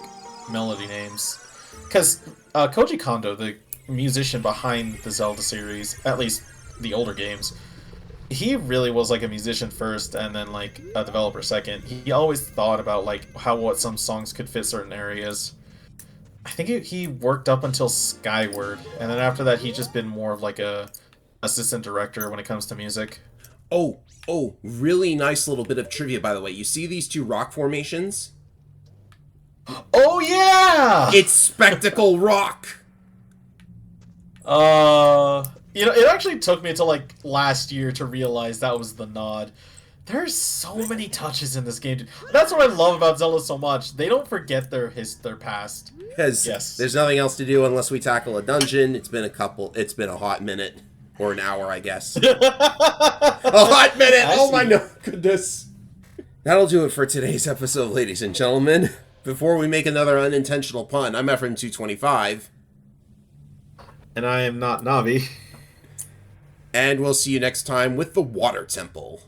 melody names. Because Koji Kondo, the musician behind the Zelda series, at least the older games, he really was, like, a musician first and then, like, a developer second. He always thought about, like, what some songs could fit certain areas. I think he worked up until Skyward, and then after that, he's just been more of, like, a assistant director when it comes to music.
Oh, really nice little bit of trivia, by the way. You see these two rock formations?
Oh, yeah!
It's Spectacle Rock!
It actually took me until, like, last year to realize that was the nod. There's so many touches in this game. That's what I love about Zelda so much. They don't forget their past.
Because there's nothing else to do unless we tackle a dungeon. It's been a hot minute. Or an hour, I guess. A hot minute! Oh my goodness. That'll do it for today's episode, ladies and gentlemen. Before we make another unintentional pun, I'm Efren225.
And I am not Navi.
And we'll see you next time with the Water Temple.